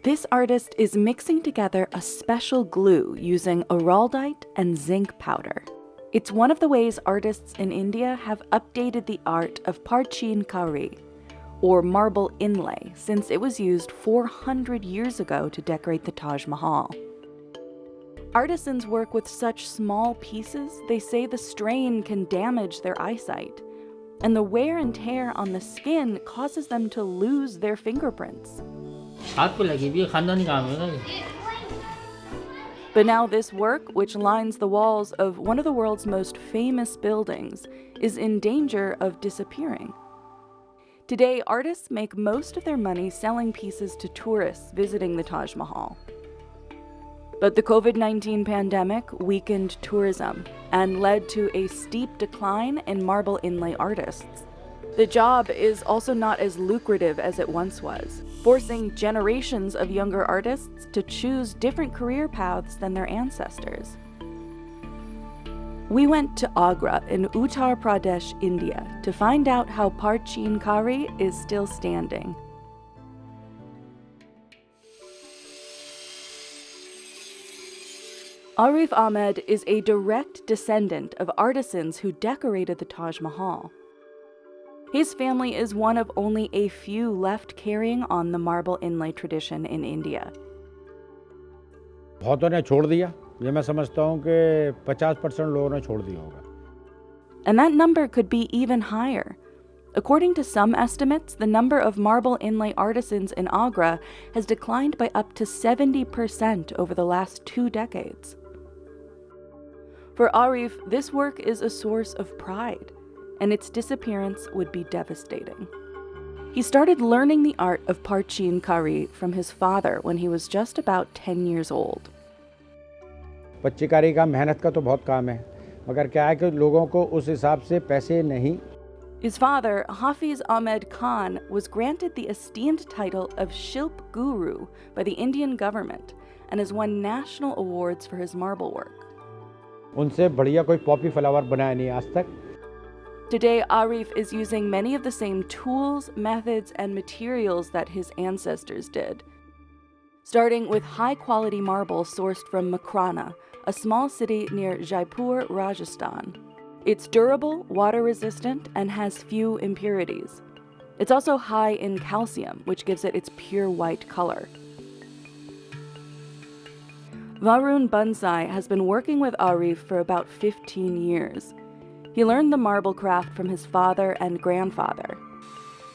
This artist is mixing together a special glue using araldite and zinc powder. It's one of the ways artists in India have updated the art of Parchin kari, or marble inlay, since it was used 400 years ago to decorate the Taj Mahal. Artisans work with such small pieces, they say the strain can damage their eyesight, and the wear and tear on the skin causes them to lose their fingerprints. But now this work, which lines the walls of one of the world's most famous buildings, is in danger of disappearing. Today, artists make most of their money selling pieces to tourists visiting the Taj Mahal. But the COVID-19 pandemic weakened tourism and led to a steep decline in marble inlay artists. The job is also not as lucrative as it once was, forcing generations of younger artists to choose different career paths than their ancestors. We went to Agra in Uttar Pradesh, India, to find out how Parchin kari is still standing. Arif Ahmed is a direct descendant of artisans who decorated the Taj Mahal. His family is one of only a few left carrying on the marble inlay tradition in India. बहुतों ने छोड़ दिया, ये मैं समझता हूँ कि 50% लोगों ने छोड़ दिया होगा. And that number could be even higher. According to some estimates, the number of marble inlay artisans in Agra has declined by up to 70% over the last 2 decades. For Arif, this work is a source of pride, and its disappearance would be devastating. He started learning the art of Parchin kari from his father when he was just about 10 years old. पच्चीकारी का मेहनत का तो बहुत काम है, मगर क्या है कि लोगों को उस हिसाब से पैसे नहीं. His father, Hafiz Ahmed Khan, was granted the esteemed title of Shilp Guru by the Indian government and has won national awards for his marble work. उनसे बढ़िया कोई पॉपी फ्लावर बनाया नहीं आज तक. Today, Arif is using many of the same tools, methods, and materials that his ancestors did. Starting with high-quality marble sourced from Makrana, a small city near Jaipur, Rajasthan. It's durable, water-resistant, and has few impurities. It's also high in calcium, which gives it its pure white color. Varun Bansai has been working with Arif for about 15 years. He learned the marble craft from his father and grandfather.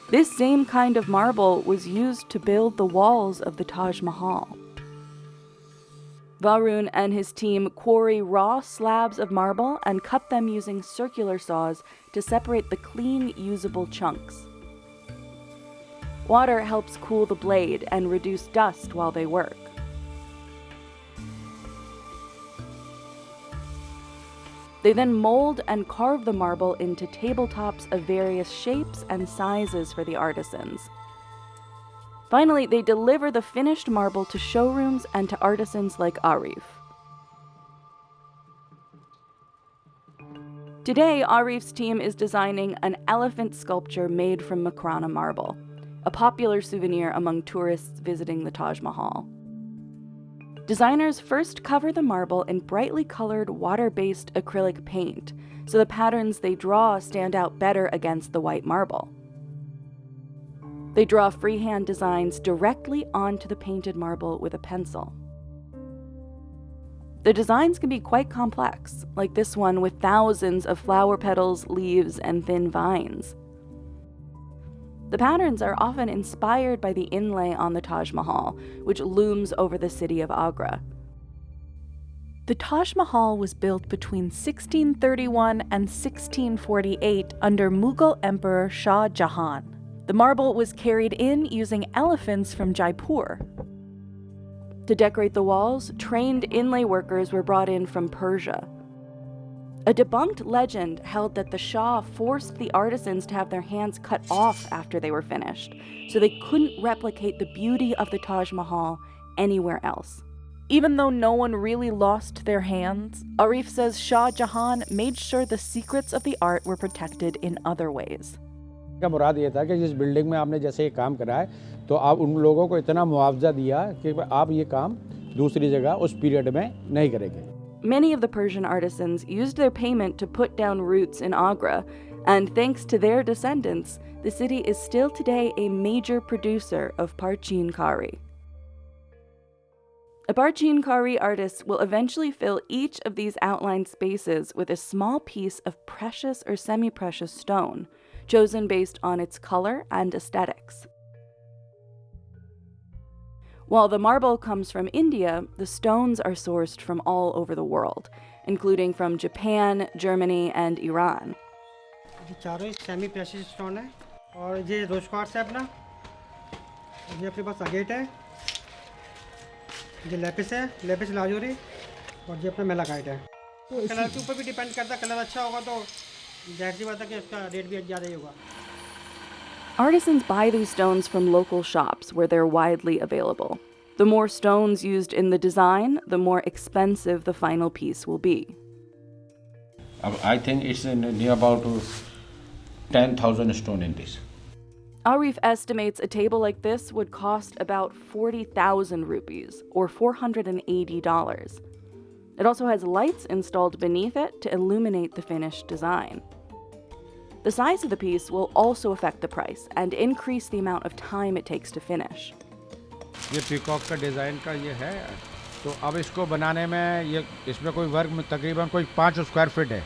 This same kind of marble was used to build the walls of the Taj Mahal. Varun and his team quarry raw slabs of marble and cut them using circular saws to separate the clean, usable chunks. Water helps cool the blade and reduce dust while they work. They then mold and carve the marble into tabletops of various shapes and sizes for the artisans. Finally, they deliver the finished marble to showrooms and to artisans like Arif. Today, Arif's team is designing an elephant sculpture made from Makrana marble, a popular souvenir among tourists visiting the Taj Mahal. Designers first cover the marble in brightly colored water-based acrylic paint, so the patterns they draw stand out better against the white marble. They draw freehand designs directly onto the painted marble with a pencil. The designs can be quite complex, like this one with thousands of flower petals, leaves, and thin vines. The patterns are often inspired by the inlay on the Taj Mahal, which looms over the city of Agra. The Taj Mahal was built between 1631 and 1648 under Mughal Emperor Shah Jahan. The marble was carried in using elephants from Jaipur. To decorate the walls, trained inlay workers were brought in from Persia. A debunked legend held that the Shah forced the artisans to have their hands cut off after they were finished, so they couldn't replicate the beauty of the Taj Mahal anywhere else. Even though no one really lost their hands, Arif says Shah Jahan made sure the secrets of the art were protected in other ways. का मुराद ये था कि जिस building में आपने जैसे ये काम करा है तो आप उन लोगों को इतना मुआवजा दिया कि आप ये काम दूसरी जगह उस पीरियड में नहीं करेंगे. Many of the Persian artisans used their payment to put down roots in Agra, and thanks to their descendants, the city is still today a major producer of Parchin kari. A Parchin kari artist will eventually fill each of these outlined spaces with a small piece of precious or semi-precious stone, chosen based on its color and aesthetics. While the marble comes from India, the stones are sourced from all over the world, including from Japan, Germany, and Iran. ये चारों semi precious stone है और ये रोज quartz है अपना. ये अपने पास agate है. ये लेपिस है, लेपिस लाजूरी, और ये अपना मेलाकाइट है. कलर के ऊपर भी डिपेंड करता है. कलर अच्छा होगा तो जाहिर सी बात है कि उसका रेट भी ज़्यादा ही होगा. Artisans buy these stones from local shops where they're widely available. The more stones used in the design, the more expensive the final piece will be. I think it's near about 10,000 stone in this. Arif estimates a table like this would cost about 40,000 rupees, or $480. It also has lights installed beneath it to illuminate the finished design. The size of the piece will also affect the price and increase the amount of time it takes to finish. ये peacock का design का ये है, तो अब इसको बनाने में ये इसमें कोई वर्क में तकरीबन कोई 5 स्क्वायर फीट है.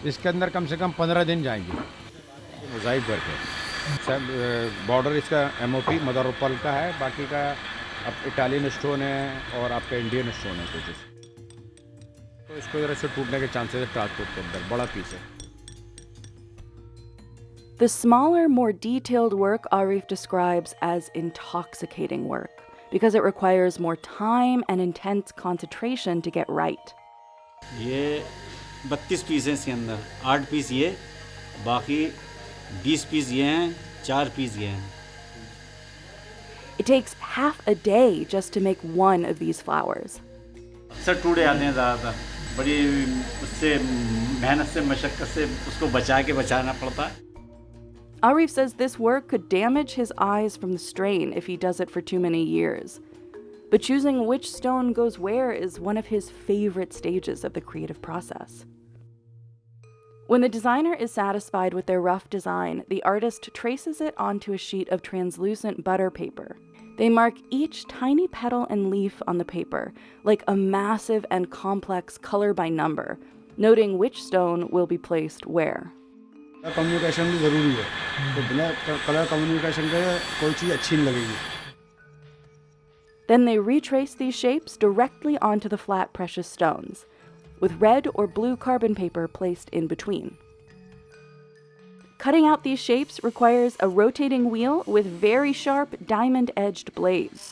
इसके अंदर कम से कम 15 दिन जाएंगे. मोज़ाइक वर्क है. बॉर्डर इसका MOP मदर ऑफ पर्ल का है. बाकी का अब इटालियन स्टोन है और आपका इंडियन स्टोन है कुछ. तो इसको ज़रा से टूटने के चांसेस है ट्रांसपोर्ट के अंदर. बड़ा पीस है. The smaller, more detailed work Arif describes as intoxicating work because it requires more time and intense concentration to get right. ये 32 पीस हैं इसके अंदर. 8 पीस ये, बाकी 20 पीस ये हैं, 4 पीस ये हैं. It takes half a day just to make one of these flowers. अक्सर टूटे आते हैं ज़्यादातर. बड़ी उससे मेहनत से मशक्क़त से उसको बचाना पड़ता है. Arif says this work could damage his eyes from the strain if he does it for too many years. But choosing which stone goes where is one of his favorite stages of the creative process. When the designer is satisfied with their rough design, the artist traces it onto a sheet of translucent butter paper. They mark each tiny petal and leaf on the paper, like a massive and complex color by number, noting which stone will be placed where. Communication भी ज़रूरी है. तो बिना colour communication के कोई चीज़ अच्छी नहीं लगेगी. Then they retrace these shapes directly onto the flat precious stones, with red or blue carbon paper placed in between. Cutting out these shapes requires a rotating wheel with very sharp diamond-edged blades.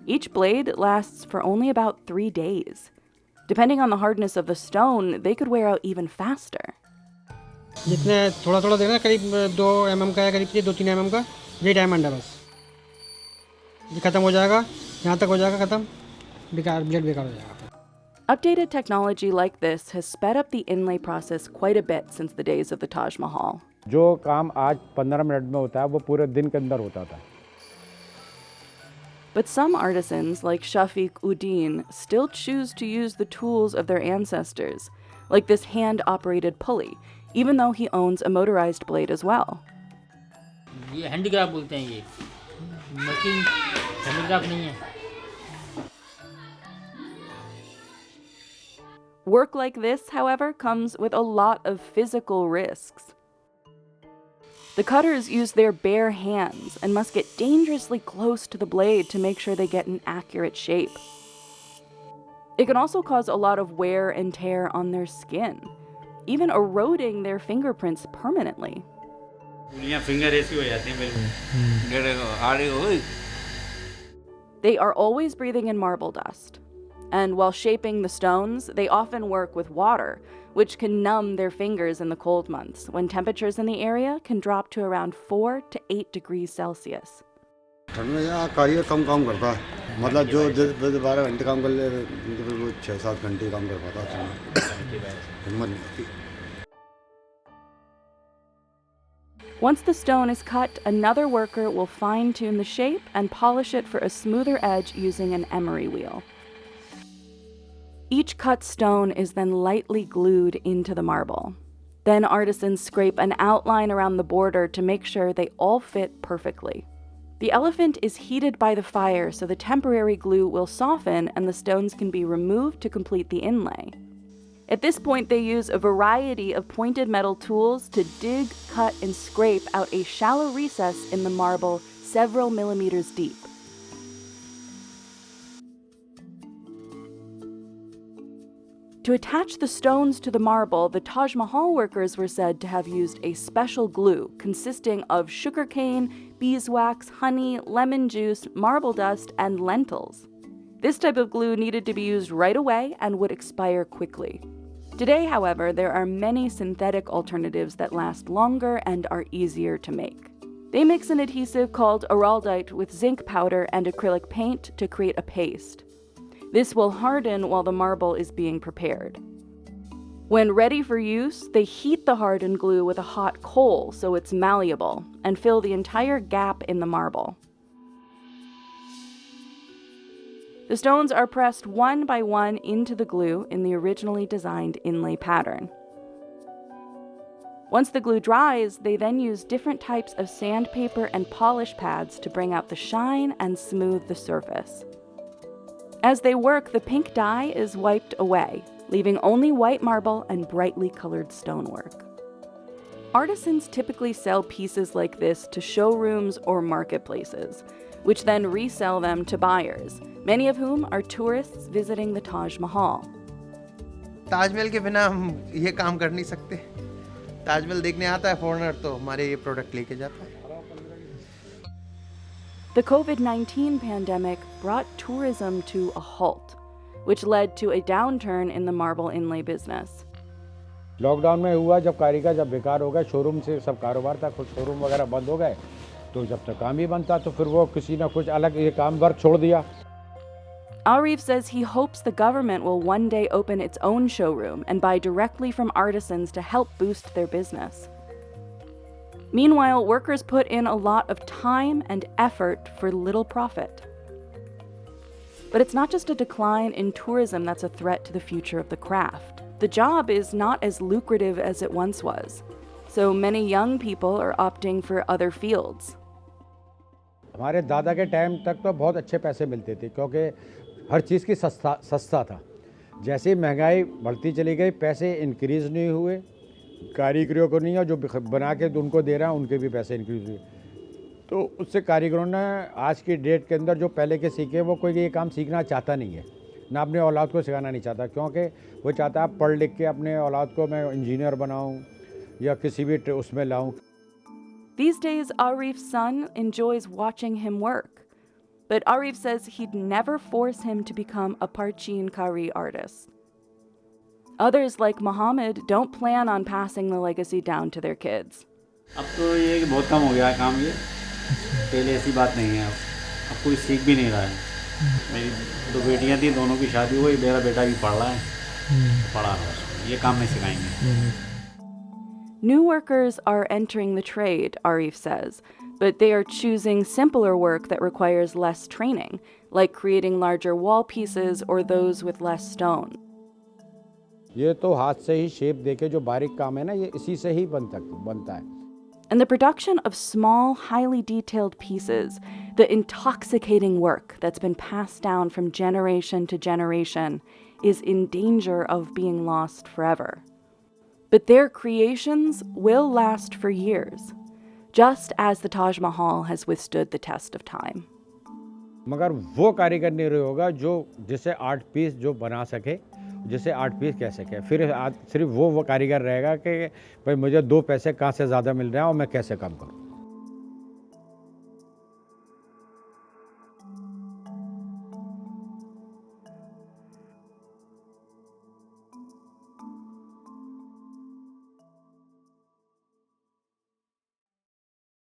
Each blade lasts for only about 3 days. Depending on the hardness of the stone, they could wear out even faster. जितने थोड़ा थोड़ा देखना, करीब 2 mm का है, करीब 2-3 mm का. ये डायमंड है बस. ये ख़त्म हो जाएगा, यहाँ तक हो जाएगा ख़त्म. बेकार, ब्लेड बेकार हो जाएगा. Updated technology like this has sped up the inlay process quite a bit since the days of the Taj Mahal. जो काम आज 15 मिनट में होता है वो पूरे दिन के अंदर होता था. But some artisans, like Shafiq Uddin, still choose to use the tools of their ancestors, like this hand-operated pulley, even though he owns a motorized blade as well. ये हैंडीक्राफ्ट बोलते हैं. ये मशीन हैंडीक्राफ्ट नहीं है. Work like this, however, comes with a lot of physical risks. The cutters use their bare hands and must get dangerously close to the blade to make sure they get an accurate shape. It can also cause a lot of wear and tear on their skin, even eroding their fingerprints permanently. They are always breathing in marble dust. And while shaping the stones, they often work with water, which can numb their fingers in the cold months, when temperatures in the area can drop to around 4 to 8 degrees Celsius. ठंड में यहाँ कारीगर कम काम करता है. मतलब जो 10-12 घंटे काम कर ले, वो 6-7 घंटे काम कर पाता है. हिम्मत नहीं होती. Once the stone is cut, another worker will fine-tune the shape and polish it for a smoother edge using an emery wheel. Each cut stone is then lightly glued into the marble. Then artisans scrape an outline around the border to make sure they all fit perfectly. The elephant is heated by the fire, so the temporary glue will soften and the stones can be removed to complete the inlay. At this point, they use a variety of pointed metal tools to dig, cut, and scrape out a shallow recess in the marble several millimeters deep. To attach the stones to the marble, the Taj Mahal workers were said to have used a special glue consisting of sugarcane, beeswax, honey, lemon juice, marble dust, and lentils. This type of glue needed to be used right away and would expire quickly. Today, however, there are many synthetic alternatives that last longer and are easier to make. They mix an adhesive called araldite with zinc powder and acrylic paint to create a paste. This will harden while the marble is being prepared. When ready for use, they heat the hardened glue with a hot coal so it's malleable and fill the entire gap in the marble. The stones are pressed one by one into the glue in the originally designed inlay pattern. Once the glue dries, they then use different types of sandpaper and polish pads to bring out the shine and smooth the surface. As they work, the pink dye is wiped away, leaving only white marble and brightly colored stonework. Artisans typically sell pieces like this to showrooms or marketplaces, which then resell them to buyers, many of whom are tourists visiting the Taj Mahal. Taj Mahal के बिना हम ये काम कर नहीं सकते। ताजमहल देखने आता है फॉरेनर तो हमारे ये प्रोडक्ट लेके जाता है। The COVID-19 pandemic brought tourism to a halt, which led to a downturn in the marble inlay business. Lockdown में हुआ जब कारी का जब बेकार हो गया, शोरूम से सब कारोबार था, कुछ शोरूम वगैरह बंद हो गए, तो जब तक काम ही बंद था तो फिर वो किसी ना कुछ अलग ये काम वर्क छोड़ दिया. Arif says he hopes the government will one day open its own showroom and buy directly from artisans to help boost their business. Meanwhile, workers put in a lot of time and effort for little profit. But it's not just a decline in tourism that's a threat to the future of the craft. The job is not as lucrative as it once was, so many young people are opting for other fields. हमारे दादा के time तक तो बहुत अच्छे पैसे मिलते थे क्योंकि हर चीज़ की सस्ता था. जैसे ही महंगाई बढ़ती चली गई, पैसे इंक्रीज़ नहीं हुए, कारीगरों को नहीं, और जो बना के उनको दे रहा है उनके भी पैसे इंक्रीज़ हुए. तो उससे कारीगरों ने आज की डेट के अंदर जो पहले के सीखे, वो कोई ये काम सीखना चाहता नहीं है, ना अपने औलाद को सिखाना नहीं चाहता, क्योंकि वो चाहता है पढ़ लिख के अपने औलाद को मैं इंजीनियर बनाऊँ या किसी भी उसमें लाऊँ. These days, Arif's son enjoys watching him work. But Arif says he'd never force him to become a Parchin kari artist. Others, like Mohammed, don't plan on passing the legacy down to their kids. अब तो ये बहुत कम हो गया है काम ये. पहले ऐसी बात नहीं है. अब कोई सीख भी नहीं रहा है. मेरी दो बेटियां थी, दोनों की शादी हुई, मेरा बेटा भी पढ़ रहा है, पढ़ा रहा है. ये काम नहीं सिखाएंगे. New workers are entering the trade, Arif says, but they are choosing simpler work that requires less training, like creating larger wall pieces or those with less stone. ये तो हाथ से ही शेप देके जो बारीक काम है ना, ये इसी से ही बनता है. And the production of small, highly detailed pieces, the intoxicating work that's been passed down from generation to generation, is in danger of being lost forever. But their creations will last for years, just as the Taj Mahal has withstood the test of time. मगर वो कारीगर नहीं रहा होगा जो जिसे art piece जो बना सके, जिसे आर्ट पीस कह सके. फिर सिर्फ वो कारीगर रहेगा कि भाई मुझे 2 पैसे कहाँ से ज़्यादा मिल रहे हैं और मैं कैसे कम करूँ.